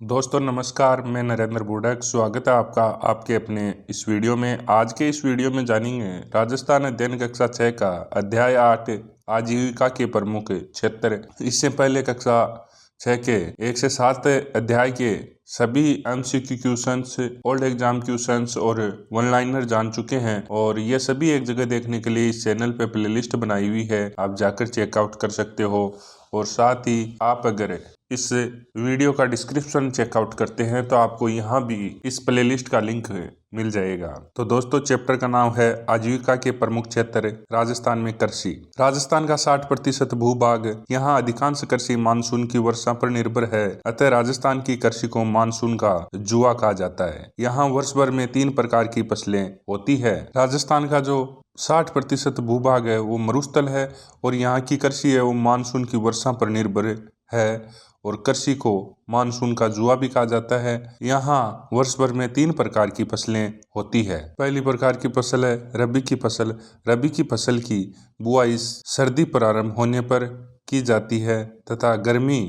दोस्तों नमस्कार, मैं नरेंद्र बुढ़क। स्वागत है आपका आपके अपने इस वीडियो में। आज के इस वीडियो में जानेंगे राजस्थान अध्ययन कक्षा 6 का अध्याय 8 आजीविका के प्रमुख क्षेत्र। इससे पहले कक्षा 6 के 1 से 7 अध्याय के सभी MCQ questions, old exam questions और वन लाइनर जान चुके हैं और ये सभी एक जगह देखने के लिए इस चैनल पे प्लेलिस्ट बनाई हुई है, आप जाकर चेकआउट कर सकते हो। और साथ ही आप अगर इस वीडियो का डिस्क्रिप्शन चेकआउट करते हैं तो आपको यहाँ भी इस प्लेलिस्ट का लिंक मिल जाएगा। तो दोस्तों, चैप्टर का नाम है आजीविका के प्रमुख क्षेत्र राजस्थान में कृषि। राजस्थान का 60% भूभाग, यहाँ अधिकांश कृषि मानसून की वर्षा पर निर्भर है, अतः राजस्थान की कृषि को मानसून का जुआ कहा जाता है। यहाँ वर्ष भर में 3 प्रकार की फसलें होती है। राजस्थान का जो 60% भूभाग है वो मरुस्थल है और यहाँ की कृषि है वो मानसून की वर्षा पर निर्भर है और कृषि को मानसून का जुआ भी कहा जाता है। यहाँ वर्ष भर में 3 प्रकार की फसलें होती है। पहली प्रकार की फसल है रबी की फसल। रबी की फसल की बुआई सर्दी प्रारंभ होने पर की जाती है तथा गर्मी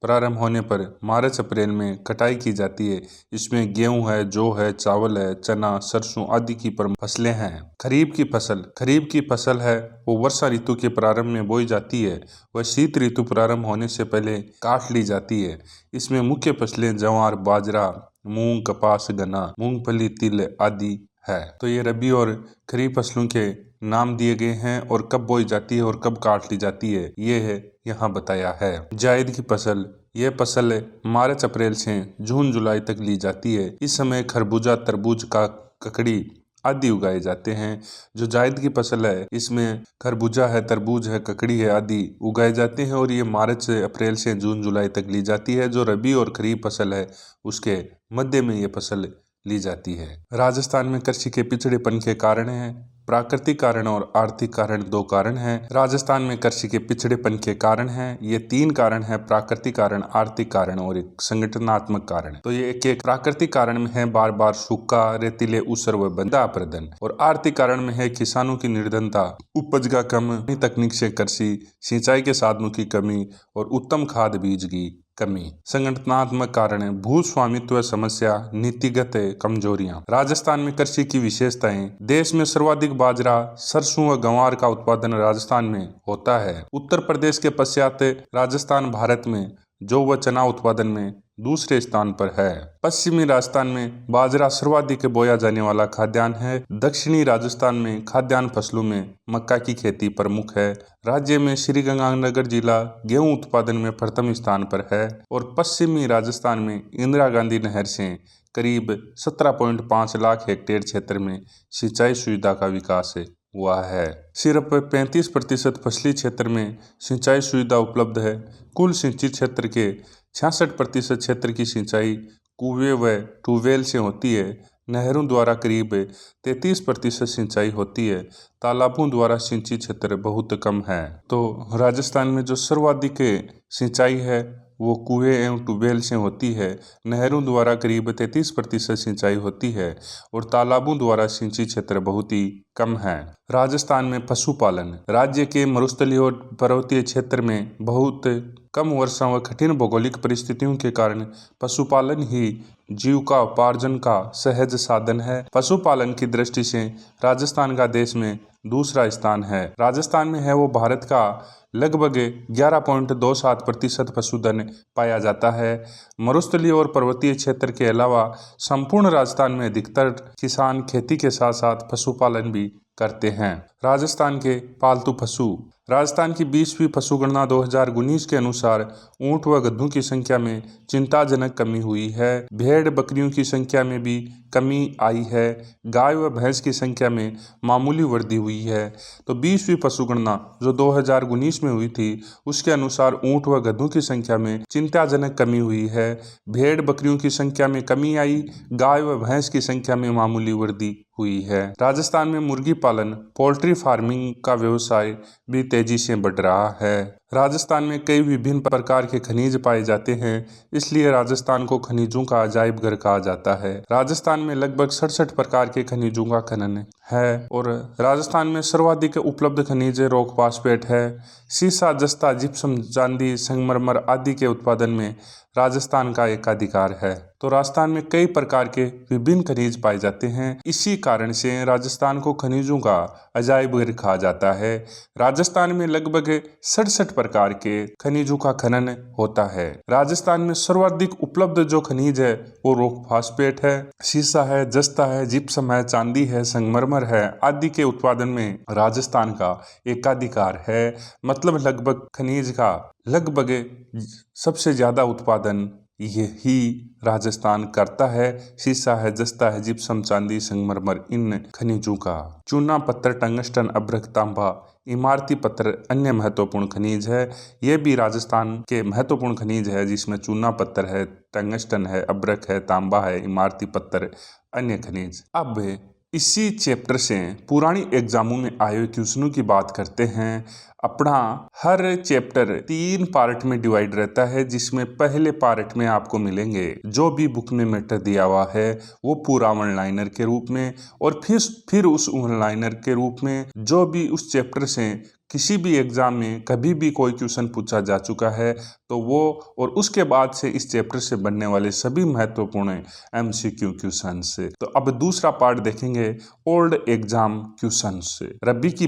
प्रारंभ होने पर मार्च अप्रैल में कटाई की जाती है। इसमें गेहूं है, जौ है, चावल है, चना, सरसों आदि की प्रमुख फसलें हैं। खरीफ की फसल है वो वर्षा ऋतु के प्रारंभ में बोई जाती है। वह शीत ऋतु प्रारंभ होने से पहले काट ली जाती है। इसमें मुख्य फसलें ज्वार, बाजरा, मूंग, कपास, गन्ना, मूंगफली, तिल आदि है। तो ये रबी और खरीफ फसलों के नाम दिए गए हैं और कब बोई जाती है और कब काट ली जाती है ये है यहाँ बताया है। जायद की फसल, यह फसल मार्च अप्रैल से जून जुलाई तक ली जाती है। इस समय खरबूजा, तरबूज, ककड़ी आदि उगाए जाते हैं। जो जायद की फसल है इसमें खरबूजा है, तरबूज है, ककड़ी है आदि उगाए जाते हैं और ये मार्च अप्रैल से जून जुलाई तक ली जाती है। जो रबी और खरीफ फसल है उसके मध्य में ये फसल ली जाती है। राजस्थान में कृषि के पिछड़ेपन के कारण है प्राकृतिक कारण और आर्थिक कारण, 2 कारण हैं। राजस्थान में कृषि के पिछड़ेपन के कारण हैं, ये 3 कारण हैं, प्राकृतिक कारण, आर्थिक कारण और एक संगठनात्मक कारण। तो ये एक प्राकृतिक कारण में है बार बार सूखा, रेतीले ऊसर व बंदा अप्रदन, और आर्थिक कारण में है किसानों की निर्धनता, उपज का कम, तकनीक से कृषि, सिंचाई के साधनों की कमी और उत्तम खाद बीज की कमी। संगठनात्मक कारण है भू स्वामित्व समस्या, नीतिगत कमजोरियां। राजस्थान में कृषि की विशेषताएं, देश में सर्वाधिक बाजरा, सरसों व गंवार का उत्पादन राजस्थान में होता है। उत्तर प्रदेश के पश्चात राजस्थान भारत में जौ व चना उत्पादन में दूसरे स्थान पर है। पश्चिमी राजस्थान में बाजरा सर्वाधिक बोया जाने वाला खाद्यान्न है। दक्षिणी राजस्थान में खाद्यान्न फसलों में मक्का की खेती प्रमुख है। राज्य में श्रीगंगानगर जिला गेहूं उत्पादन में प्रथम स्थान पर है और पश्चिमी राजस्थान में इंदिरा गांधी नहर से करीब 17.5 लाख हेक्टेयर क्षेत्र में सिंचाई सुविधा का विकास हुआ है। सिर्फ 35% फसली क्षेत्र में सिंचाई सुविधा उपलब्ध है। कुल सिंचित क्षेत्र के 66% क्षेत्र की सिंचाई कुएं व ट्यूबवेल से होती है। नहरों द्वारा करीब 33% सिंचाई होती है। तालाबों द्वारा सिंचित क्षेत्र बहुत कम है। तो राजस्थान में जो सर्वाधिक सिंचाई है वो कुएं एवं ट्यूबवेल से होती है। नहरों द्वारा करीब 33% सिंचाई होती है और तालाबों द्वारा सिंचित क्षेत्र बहुत ही कम है। राजस्थान में पशुपालन, राज्य के मरुस्थलीय और पर्वतीय क्षेत्र में बहुत कम वर्षा व कठिन भौगोलिक परिस्थितियों के कारण पशुपालन ही जीविका उपार्जन का सहज साधन है। पशुपालन की दृष्टि से राजस्थान का देश में दूसरा स्थान है। राजस्थान में है वो भारत का लगभग 11.27% पशुधन पाया जाता है। मरुस्थलीय और पर्वतीय क्षेत्र के अलावा संपूर्ण राजस्थान में अधिकतर किसान खेती के साथ साथ पशुपालन भी करते हैं। राजस्थान के पालतू पशु, राजस्थान की 20वीं पशुगणना 2019 के अनुसार ऊंट व गधों की संख्या में चिंताजनक कमी हुई है। भेड़ बकरियों की संख्या में भी कमी आई है। गाय व भैंस की संख्या में मामूली वृद्धि हुई है। तो 20वीं पशुगणना जो 2019 में हुई थी उसके अनुसार ऊंट व गधों की संख्या में चिंताजनक कमी हुई है। भेड़ बकरियों की संख्या में कमी आई, गाय व भैंस की संख्या में मामूली वृद्धि हुई है। राजस्थान में मुर्गी पालन, पोल्ट्री फार्मिंग का व्यवसाय भी तेजी से बढ़ रहा है। राजस्थान में कई विभिन्न प्रकार के खनिज पाए जाते हैं, इसलिए राजस्थान को खनिजों का अजायब घर कहा जाता है। राजस्थान में लगभग 67 प्रकार के खनिजों का खनन है और राजस्थान में सर्वाधिक उपलब्ध खनिज रॉक फास्फेट है। सीसा, जस्ता, जिप्सम, चांदी, संगमरमर आदि के उत्पादन में राजस्थान का एकाधिकार है। तो राजस्थान में कई प्रकार के विभिन्न खनिज पाए जाते हैं, इसी कारण से राजस्थान को खनिजों का अजायब घर कहा जाता है। राजस्थान में लगभग 67 प्रकार के खनिजों का खनन होता है। राजस्थान में सर्वाधिक उपलब्ध जो खनिज है वो रॉक फास्फेट है, सीसा है, जस्ता है, जिप्सम है, चांदी है, संगमरमर है आदि के उत्पादन में राजस्थान का एकाधिकार है। मतलब लगभग खनिज का लगभग सबसे ज्यादा उत्पादन यही राजस्थान करता है। सीसा है, जस्ता है, जिप्सम, चांदी, संगमरमर इन खनिजों का। चूना पत्थर, टंगस्टन, अभ्रक, तांबा, इमारती पत्थर अन्य महत्वपूर्ण खनिज है। ये भी राजस्थान के महत्वपूर्ण खनिज है, जिसमें चूना पत्थर है, टंगस्टन है, अभ्रक है, तांबा है, इमारती पत्थर अन्य खनिज। अब इसी चैप्टर से पुरानी एग्जामों में आए हुए क्वेश्चनों की बात करते हैं। अपना हर चैप्टर 3 पार्ट में डिवाइड रहता है, जिसमें पहले पार्ट में आपको मिलेंगे जो भी बुक में मैटर दिया हुआ है वो पूरा वन लाइनर के रूप में, और फिर उस वन लाइनर के रूप में जो भी उस चैप्टर से किसी भी एग्जाम में कभी भी कोई क्वेश्चन पूछा जा चुका है तो वो, और उसके बाद से इस चैप्टर से बनने वाले सभी महत्वपूर्ण MCQ क्वेश्चन से। तो अब दूसरा पार्ट देखेंगे ओल्ड एग्जाम क्वेश्चन से। रबी की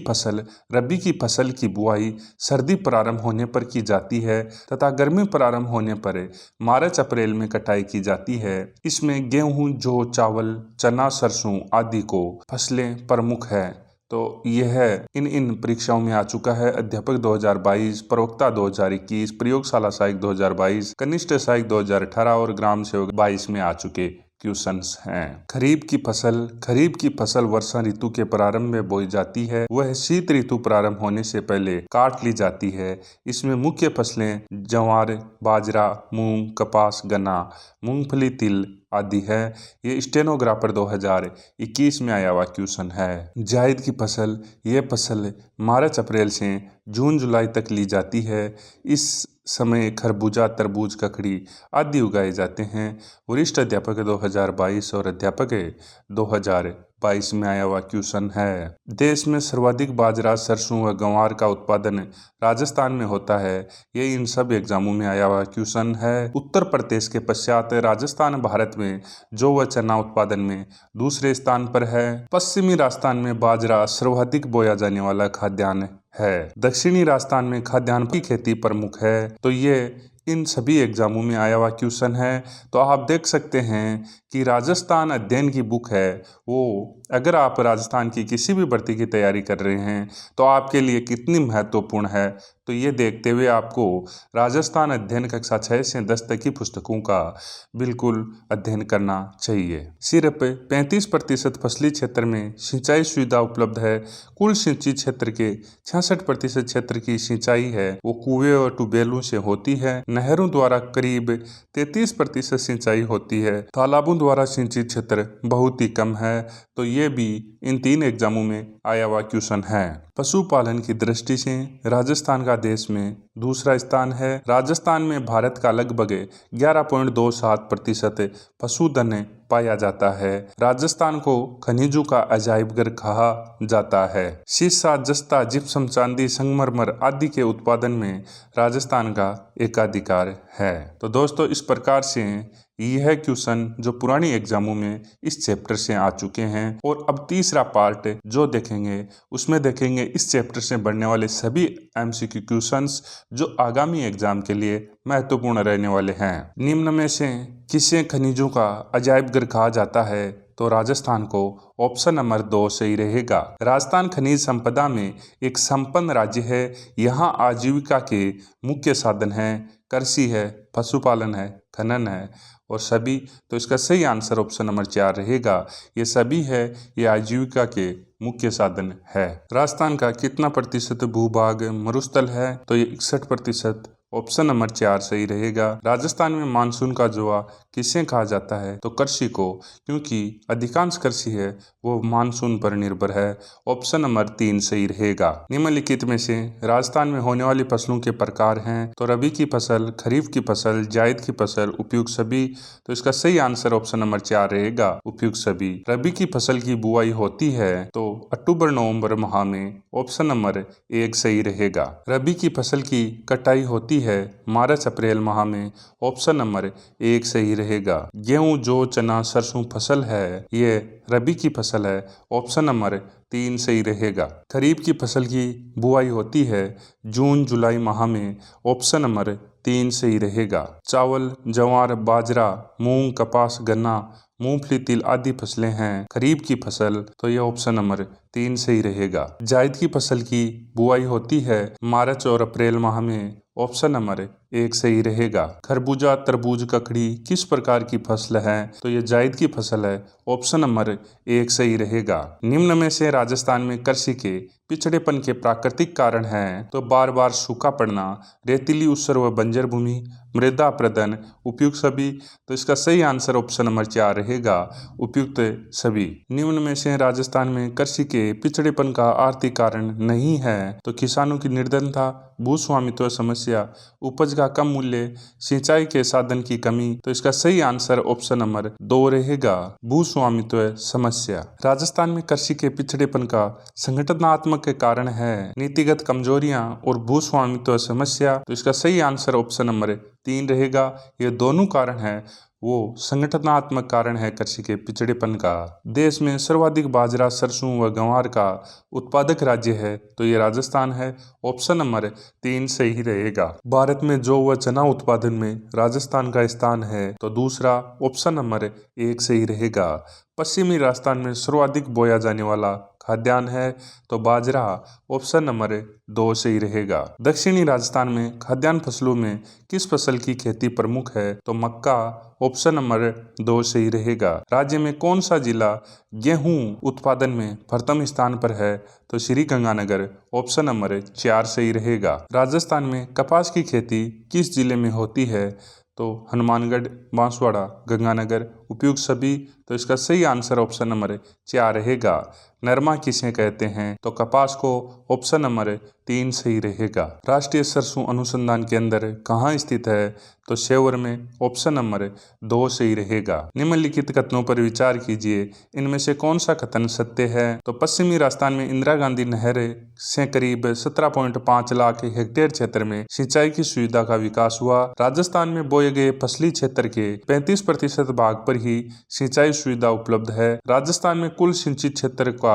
फसल की बुआई सर्दी प्रारंभ होने पर की जाती है तथा गर्मी प्रारंभ होने पर मार्च अप्रैल में कटाई की जाती है। इसमें गेहूं, जौ, चावल, चना, सरसों आदि को फसलें प्रमुख है। तो यह इन परीक्षाओं में आ चुका है। अध्यापक 2022, प्रवक्ता 2021, प्रयोगशाला सहायक 2022, कनिष्ठ सहायक 2018 और ग्राम सेवक 22 में आ चुके क्वेश्चंस हैं। खरीफ की फसल वर्षा ऋतु के प्रारंभ में बोई जाती है। वह शीत ऋतु प्रारंभ होने से पहले काट ली जाती है। इसमें मुख्य फसलें ज्वार, बाजरा, मूंग, कपास, गन्ना, मूंगफली, तिल आदि है। ये स्टेनोग्राफर 2021 में आया हुआ क्वेश्चन है। जायद की फसल, ये फसल मार्च अप्रैल से जून जुलाई तक ली जाती है। इस समय खरबूजा, तरबूज, ककड़ी आदि उगाए जाते हैं। वरिष्ठ अध्यापक 2022 और अध्यापक 2022 में आया हुआ क्वेश्चन है। देश में सर्वाधिक बाजरा, सरसों व ग्वार का उत्पादन राजस्थान में होता है। ये इन सब एग्जामों में आया हुआ क्वेश्चन है। उत्तर प्रदेश के पश्चात राजस्थान भारत में जौ व चना उत्पादन में दूसरे स्थान पर है। पश्चिमी राजस्थान में बाजरा सर्वाधिक बोया जाने वाला खाद्यान्न है। दक्षिणी राजस्थान में खाद्यान्न की खेती प्रमुख है। तो ये इन सभी एग्जामों में आया हुआ क्वेश्चन है। तो आप देख सकते हैं कि राजस्थान अध्ययन की बुक है वो, अगर आप राजस्थान की किसी भी भर्ती की तैयारी कर रहे हैं तो आपके लिए कितनी महत्वपूर्ण है, तो ये देखते हुए आपको राजस्थान अध्ययन कक्षा 6 से 10 तक की पुस्तकों का बिल्कुल अध्ययन करना चाहिए। सिर्फ 35% फसली क्षेत्र में सिंचाई सुविधा उपलब्ध है। कुल सिंचित क्षेत्र के 66% क्षेत्र की सिंचाई है वो कुएं और ट्यूबवेलों से होती है। नहरों द्वारा करीब 33% सिंचाई होती है। तालाबों द्वारा सिंचित क्षेत्र बहुत ही कम है। तो ये भी इन 3 एग्जामों में आया हुआ क्वेश्चन है। पशुपालन की दृष्टि से राजस्थान का देश में दूसरा स्थान है। राजस्थान में भारत का लगभग 11.27% पशुधन पाया जाता है। राजस्थान को खनिजों का अजायब घर कहा जाता है। सीसा, जस्ता, जिप्सम, चांदी, संगमरमर आदि के उत्पादन में राजस्थान का एकाधिकार है। तो दोस्तों, इस प्रकार से यह क्वेश्चन जो पुरानी एग्जामों में इस चैप्टर से आ चुके हैं। और अब तीसरा पार्ट जो देखेंगे उसमें देखेंगे इस चैप्टर से बनने वाले सभी MCQ क्वेश्चंस जो आगामी एग्जाम के लिए महत्वपूर्ण रहने वाले हैं। निम्न में से किसे खनिजों का अजायब घर कहा जाता है, तो राजस्थान को ऑप्शन नंबर 2 सही रहेगा। राजस्थान खनिज संपदा में एक संपन्न राज्य है। यहाँ आजीविका के मुख्य साधन हैं कृषि है, पशुपालन है, खनन है और सभी। तो इसका सही आंसर ऑप्शन नंबर 4 रहेगा। ये सभी है, ये आजीविका के मुख्य साधन है। राजस्थान का कितना प्रतिशत भूभाग मरुस्थल है, तो ये 61% ऑप्शन नंबर 4 सही रहेगा। राजस्थान में मानसून का जुआ किसे कहा जाता है? तो कृषि को, क्योंकि अधिकांश कृषि है वो मानसून पर निर्भर है। ऑप्शन नंबर 3 सही रहेगा। निम्नलिखित में से राजस्थान में होने वाली फसलों के प्रकार हैं। तो रबी की फसल, खरीफ की फसल, जायद की फसल, उपयुक्त सभी। तो इसका सही आंसर ऑप्शन नंबर 4 रहेगा, उपयुक्त सभी। रबी की फसल की बुआई होती है तो अक्टूबर नवंबर माह में। ऑप्शन नंबर 1 सही रहेगा। रबी की फसल की कटाई होती है मार्च अप्रैल माह में। ऑप्शन नंबर 1 सही रहेगा। गेहूं, जौ, चना, सरसों फसल है ये रबी की फसल है। ऑप्शन नंबर 3 सही रहेगा। खरीफ की फसल की बुआई होती है जून जुलाई माह में। ऑप्शन नंबर 3 सही रहेगा। चावल, ज्वार, बाजरा, मूंग, कपास, गन्ना, मूंगफली, तिल आदि फसलें हैं खरीफ की फसल। तो यह ऑप्शन नंबर 3 सही रहेगा। जायद की फसल की बुआई होती है मार्च और अप्रैल माह में। ऑप्शन नंबर 1 सही रहेगा। खरबूजा, तरबूज, ककड़ी किस प्रकार की फसल है? तो ये जायद की फसल है। ऑप्शन नंबर 1 सही रहेगा। निम्न में से राजस्थान में कृषि के पिछड़ेपन के प्राकृतिक कारण हैं। तो बार बार सूखा पड़ना, रेतीली ऊसर व बंजर भूमि, मृदा अपरदन, उपयुक्त सभी। तो इसका सही आंसर ऑप्शन नंबर 4 रहेगा, उपयुक्त सभी। निम्न में से राजस्थान में कृषि के पिछड़ेपन का आर्थिक कारण नहीं है। तो किसानों की निर्धनता, भूस्वामित्व समस्या, उपज का कम मूल्य, सिंचाई के साधन की कमी। तो इसका सही आंसर ऑप्शन नंबर 2 रहेगा, भूस्वामित्व समस्या। राजस्थान में कृषि के पिछड़ेपन का संगठनात्मक कारण है नीतिगत कमजोरियां और भूस्वामित्व समस्या। तो इसका सही आंसर ऑप्शन नंबर 3 रहेगा। ये दोनों कारण है वो संगठनात्मक कारण है कृषि के पिछड़ेपन का। देश में सर्वाधिक बाजरा, सरसों व ग्वार का उत्पादक राज्य है तो ये राजस्थान है। ऑप्शन नंबर 3 सही रहेगा। भारत में जौ व चना उत्पादन में राजस्थान का स्थान है तो दूसरा ऑप्शन नंबर 1 सही रहेगा। पश्चिमी राजस्थान में सर्वाधिक बोया जाने वाला खाद्यान्न है तो बाजरा। ऑप्शन नंबर 2 सही रहेगा। दक्षिणी राजस्थान में खाद्यान्न फसलों में किस फसल की खेती प्रमुख है? तो मक्का। ऑप्शन नंबर 2 सही रहेगा। राज्य में कौन सा जिला गेहूं उत्पादन में प्रथम स्थान पर है? तो श्री गंगानगर। ऑप्शन नंबर 4 सही रहेगा। राजस्थान में कपास की खेती किस जिले में होती है? तो हनुमानगढ़, बांसवाड़ा, गंगानगर, उपयुक्त सभी। तो इसका सही आंसर ऑप्शन नंबर 4 रहेगा। नरमा किसे कहते हैं? तो कपास को। ऑप्शन नंबर 3 सही रहेगा। राष्ट्रीय सरसों अनुसंधान केंद्र कहाँ स्थित है? तो सेवर में। ऑप्शन नंबर 2 सही रहेगा। निम्नलिखित कथनों पर विचार कीजिए, इनमें से कौन सा कथन सत्य है? तो पश्चिमी राजस्थान में इंदिरा गांधी नहर से करीब 17.5 लाख हेक्टेयर क्षेत्र में सिंचाई की सुविधा का विकास हुआ। राजस्थान में बोए गए फसली क्षेत्र के 35% भाग पर ही सिंचाई सुविधा उपलब्ध है। राजस्थान में कुल सिंचित क्षेत्र का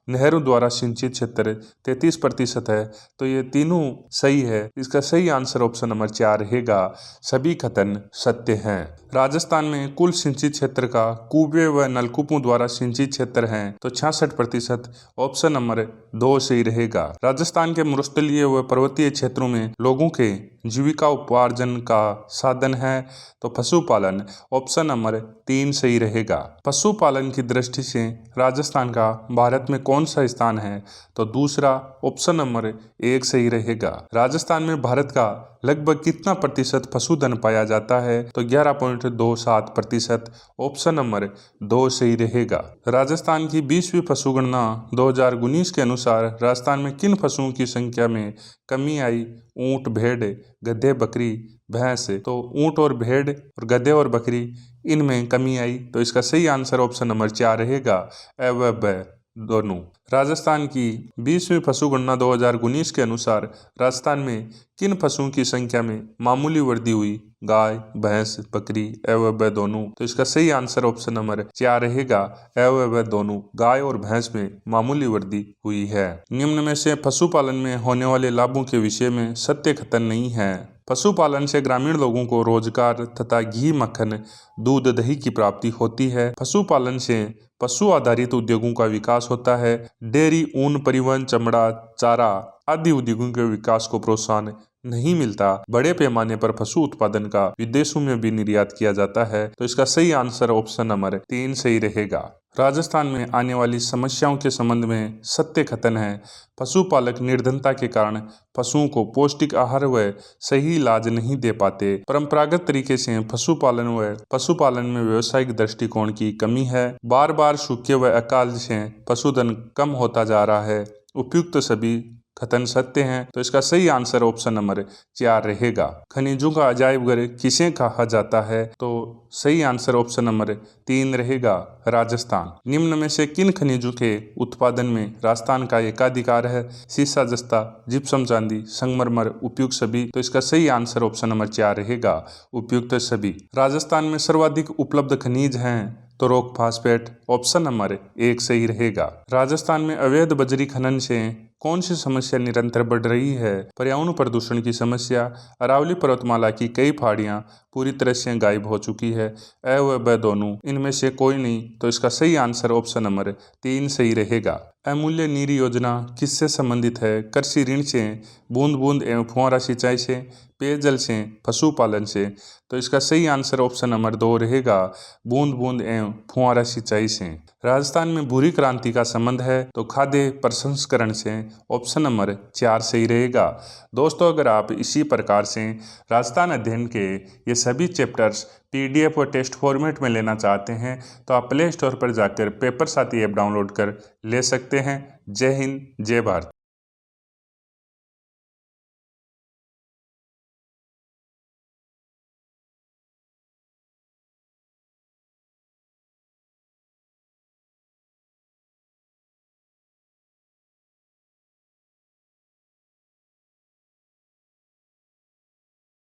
नहरों द्वारा सिंचित क्षेत्र 33% है। तो ये तीनों सही है। इसका सही आंसर ऑप्शन नंबर 4 रहेगा। सभी कथन सत्य हैं। राजस्थान में कुल सिंचित क्षेत्र का कुएं व नलकूपों द्वारा सिंचित क्षेत्र है तो 66%। ऑप्शन नंबर 2 सही रहेगा। राजस्थान के मरुस्थलीय व पर्वतीय क्षेत्रों में लोगों के जीविका उपार्जन का साधन है तो पशुपालन। ऑप्शन नंबर 3 सही रहेगा। पशुपालन की दृष्टि से राजस्थान का भारत में कौन सा स्थान है? तो दूसरा ऑप्शन नंबर 1 सही रहेगा। राजस्थान में भारत का लगभग कितना प्रतिशत पशुधन पाया जाता है? तो 11.27%। ऑप्शन नंबर 2 सही रहेगा। राजस्थान की 20वीं पशुगणना 2019 के अनुसार राजस्थान में किन पशुओं की संख्या में कमी आई? ऊंट, भेड़, गधे, बकरी, भैंस। तो ऊंट और भेड़ और गधे और बकरी इनमें कमी आई तो इसका सही आंसर ऑप्शन नंबर 4 रहेगा, अ व ब दोनों। राजस्थान की 20वीं पशुगणना 2019 के अनुसार राजस्थान में किन पशुओं की संख्या में मामूली वृद्धि हुई? गाय, भैंस, बकरी, अ व ब दोनों। तो इसका सही आंसर ऑप्शन नंबर 4 रहेगा, अ व ब दोनों। गाय और भैंस में मामूली वृद्धि हुई है। निम्न में से पशुपालन में होने वाले लाभों के विषय में सत्य कथन नहीं है। पशुपालन से ग्रामीण लोगों को रोजगार तथा घी, मक्खन, दूध, दही की प्राप्ति होती है। पशुपालन से पशु आधारित उद्योगों का विकास होता है। डेयरी, ऊन, परिवहन, चमड़ा, चारा आदि उद्योगों के विकास को प्रोत्साहन नहीं मिलता। बड़े पैमाने पर पशु उत्पादन का विदेशों में भी निर्यात किया जाता है तो इसका सही आंसर ऑप्शन नंबर 3 सही रहेगा। राजस्थान में आने वाली समस्याओं के संबंध में सत्य कथन है। पशुपालक निर्धनता के कारण पशुओं को पौष्टिक आहार व सही इलाज नहीं दे पाते। परंपरागत तरीके से पशुपालन में व्यावसायिक दृष्टिकोण की कमी है। बार बार सूखे व अकाल से पशुधन कम होता जा रहा है। उपयुक्त सभी कथन सत्य हैं, तो इसका सही आंसर ऑप्शन नंबर 4 रहेगा। खनिजों का अजायब घर किसे कहा जाता है, तो सही आंसर ऑप्शन नंबर 3 रहेगा, राजस्थान। निम्न में से किन खनिजों के उत्पादन में राजस्थान का एकाधिकार है? सीसा, जस्ता, जिप्सम, चांदी, संगमरमर, उपयुक्त सभी। तो इसका सही आंसर ऑप्शन नंबर 4 रहेगा, उपयुक्त सभी। राजस्थान में सर्वाधिक उपलब्ध खनिज हैं, तो रॉक फास्फेट ऑप्शन नंबर 1 सही रहेगा। राजस्थान में अवैध बजरी खनन से कौन सी समस्या निरंतर बढ़ रही है? पर्यावरण प्रदूषण की समस्या। अरावली पर्वतमाला की कई पहाड़ियां पूरी तरह से गायब हो चुकी है। अ व ब दोनों, इनमें से कोई नहीं। तो इसका सही आंसर ऑप्शन नंबर 3 सही रहेगा। अमूल्य नीर योजना किससे संबंधित है? कृषि ऋण से, बूंद बूंद एवं फुहारा सिंचाई से, पेयजल से, पशुपालन से। तो इसका सही आंसर ऑप्शन नंबर 2 रहेगा, बूंद बूंद एवं फुहारा सिंचाई से। राजस्थान में भूरी क्रांति का संबंध है, तो खाद्य प्रसंस्करण से। ऑप्शन नंबर 4 सही रहेगा। दोस्तों, अगर आप इसी प्रकार से राजस्थान अध्ययन के ये सभी चैप्टर्स PDF और टेस्ट फॉर्मेट में लेना चाहते हैं, तो आप प्ले स्टोर पर जाकर पेपर साथी ऐप डाउनलोड कर ले सकते हैं। जय हिंद, जय भारत।